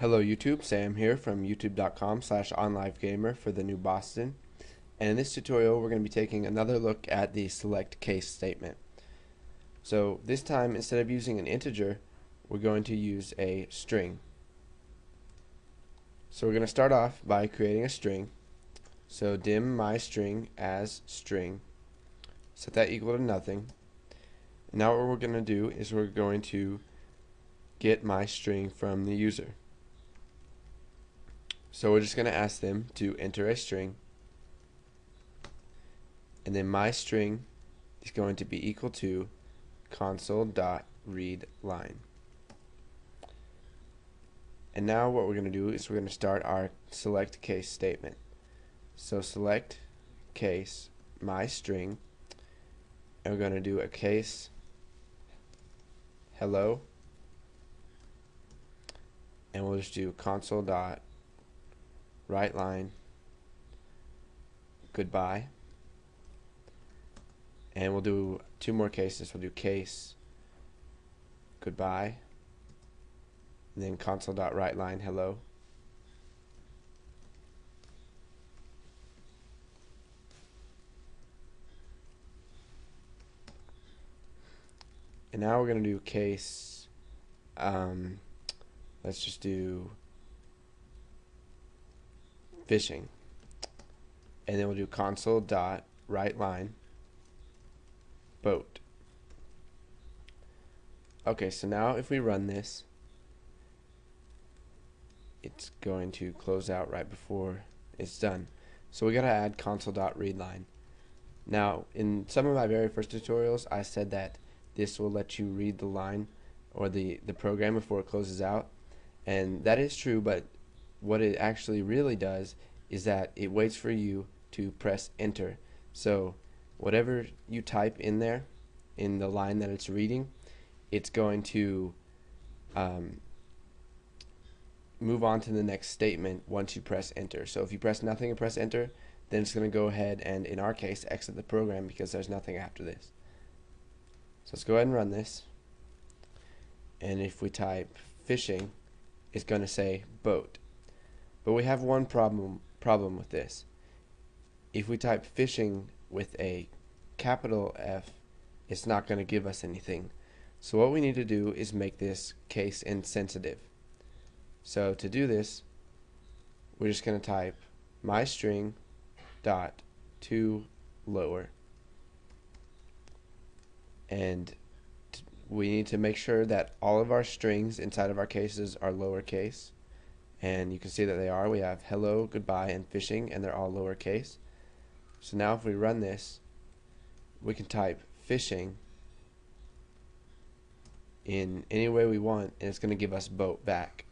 Hello YouTube, Sam here from youtube.com/onlivegamer for the new Boston. And in this tutorial we're going to be taking another look at the select case statement. So this time, instead of using an integer, we're going to use a string. So we're going to start off by creating a string. So dim my string as string. Set that equal to nothing. And now what we're going to do is we're going to get my string from the user. So we're just going to ask them to enter a string, and then my string is going to be equal to console.readLine. And now what we're going to do is we're going to start our select case statement. So select case my string, and we're going to do a case hello, and we'll just do console.WriteLine goodbye, and we'll do two more cases. We'll do case goodbye, and then console.WriteLine hello. And now we're going to do case, let's just do fishing, and then we'll do console.WriteLine boat. Okay, so now if we run this, it's going to close out right before it's done. So we gotta add console.readLine. Now, in some of my very first tutorials, I said that this will let you read the line or the program before it closes out, and that is true, but what it actually really does is that it waits for you to press enter. So whatever you type in there in the line that it's reading, it's going to move on to the next statement once you press enter. So if you press nothing and press enter, then it's going to go ahead and, in our case, exit the program because there's nothing after this. So let's go ahead and run this, and if we type fishing, it's going to say boat. But we have one problem with this. If we type fishing with a capital F, it's not going to give us anything. So what we need to do is make this case insensitive. So to do this, we're just going to type my string dot to lower, and we need to make sure that all of our strings inside of our cases are lowercase, and you can see that they are. We have hello, goodbye, and fishing, and they're all lowercase. So now if we run this, we can type fishing in any way we want, and it's going to give us boat back.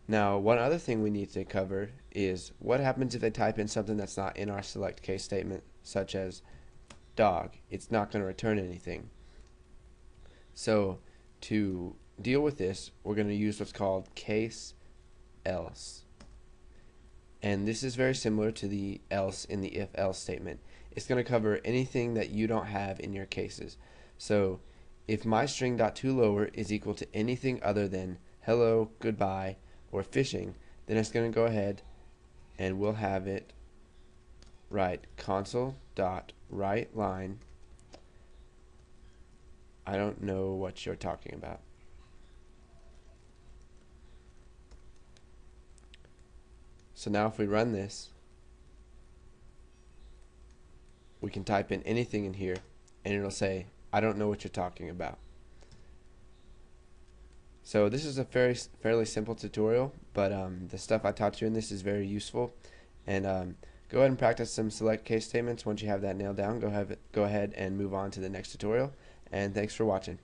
Now, one other thing we need to cover is what happens if they type in something that's not in our select case statement, such as dog. It's not going to return anything. So to deal with this, we're going to use what's called case else. And this is very similar to the else in the if else statement. It's going to cover anything that you don't have in your cases. So if my string.toLower is equal to anything other than hello, goodbye, or fishing, then it's going to go ahead and we'll have it write console.WriteLine I don't know what you're talking about. So now if we run this, we can type in anything in here and it'll say, I don't know what you're talking about. So this is a fairly simple tutorial, but the stuff I taught you in this is very useful. And go ahead and practice some select case statements. Once you have that nailed down, go ahead and move on to the next tutorial. And thanks for watching.